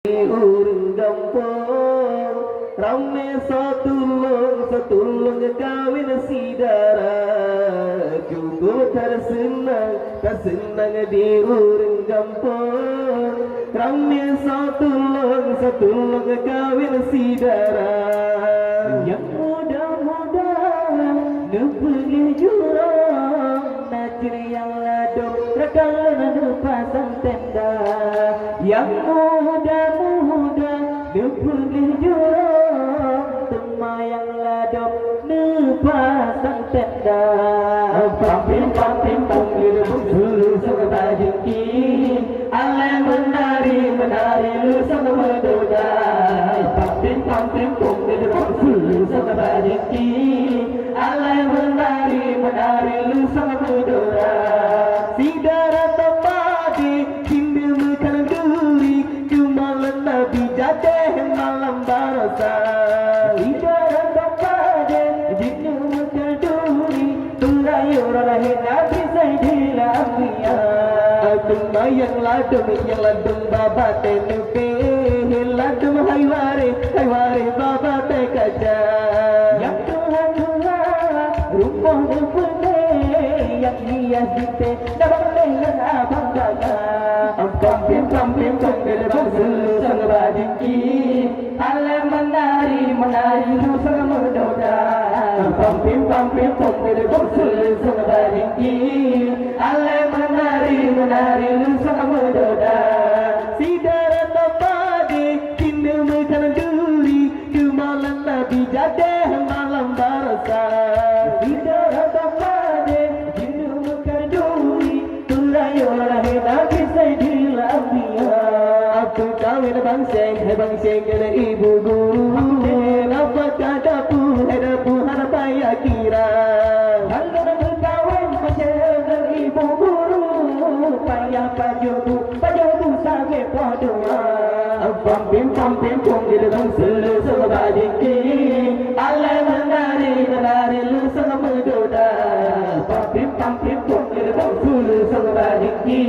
Urang gampang rame satulung kawin sidara cukup tersenang di urang gampang rame satulung kawin sidara yang muda-muda nepeli jurang najir yang ladong rekalan pasang tenda yang muda-muda nepeli jurang temayang ladong nepasang tenda pampim panggil bulu serta jengki alai menari lu sama mendoda pampim panggil bulu serta jengki alai menari lu sama mendoda sidara temadi cindu makan duri kumalan nabi jadeh malam barasa sidara temadi cindu makan duri tulayu rahim nabi sayyidil anbiya tumayang ladung baba tenuke ladung hayware baba te kaca yang Tuhan rumah nepene yang hias dite dapat dengan abang jaga pampim panggil bangsul sang bajiki alai menari lu sang mendoda pampim panggil bangsul sang bajiki alai menari lu sang mendoda sidara tapade kindu makan duri kemalan nabi jadeh malam barasa sidara tapade kindu makan duri tulayu rahim nabi sayyidil anbiya aku kawin bangseng kena ibu guru dapat kadapu harapaya kira kalau kawin bangseng ibu guru payah pajubu sange padua pampim panggil bangsul sang bajiki alai menari lu sang mendoda pampim panggil bangsul sang bajiki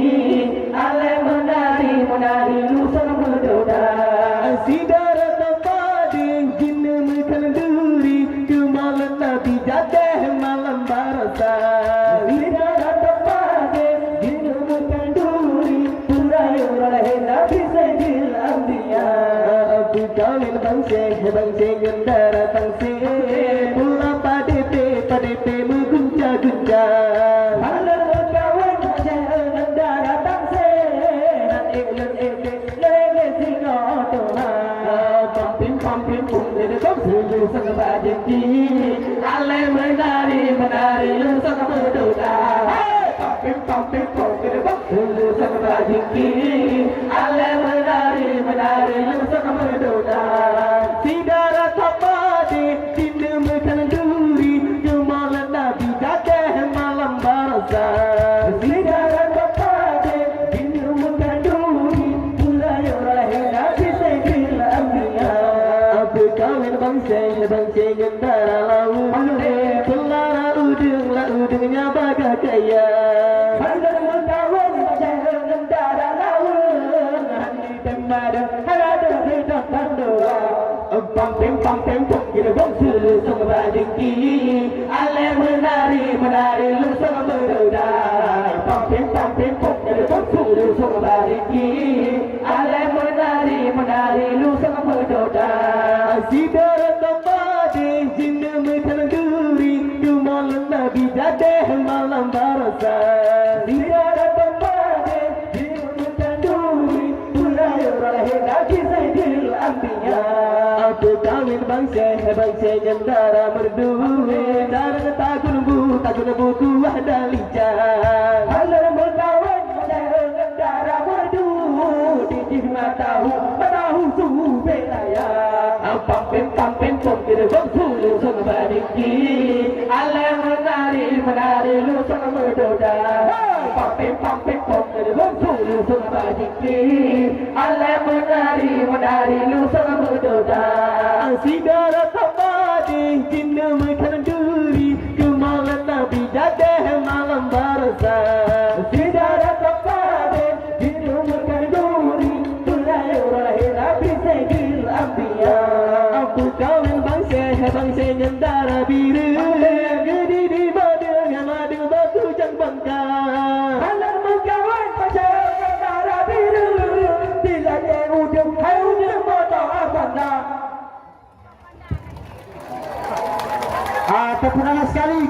alai menari lu sang mendoda sidara tapade jinna makan duri kemalan nabi jadeh malam barasa sidara tapade jinna makan duri tulayu rahim nabi sayyidil anbiya aku kawin bangseng gendara tangseng pula padepe menggunca-gunca halal kawin bangseng gendara tangseng nan lele singa doha pampim panggil bangsul sang bajiki alai menari lu sang mendoda pampim panggil bangsul sang bajiki alai menari lu sang mendoda sidara tapade cindu makan duri kemalan nabi jadeh malam barasa sidara tapade cindu makan duri tulayu rahim nabi sayyidil anbiya aku kawin bangseng gendara lau pelara udungnya baga kaya kawin bangseng gendara lau hani temada ada hidup tandoa pampim panggil bangsul sang bajiki alai menari lu sang mendoda pampim panggil bangsul sang bajiki alai menari lu sang mendoda sidara tapade jinna makan duri kemalan nabi jadeh malam barasa sidara tapade jinna makan duri tulayu rahim nabi sayyidil anbiya aku kawin bangseng gendara merdu darah takun bu tuah dalican halal kawin bangseng gendara merdu didih matahu subelaya pampim panggil bangsul sang bajiki alai menari lu sang mendoda pampim panggil bangsul sang bajiki alai menari lu sang mendoda sidara tapade jinna makan duri kemalan nabi jadeh malam barasa sidara tapade jinna makan duri tulayu rahim biar aku kawin bangsa nyendara biru gede di badangan madu batu jang bangka anak mengkawin bangsa nyendara biru tilanya ujung hai ujung mata banda. Terkenal sekali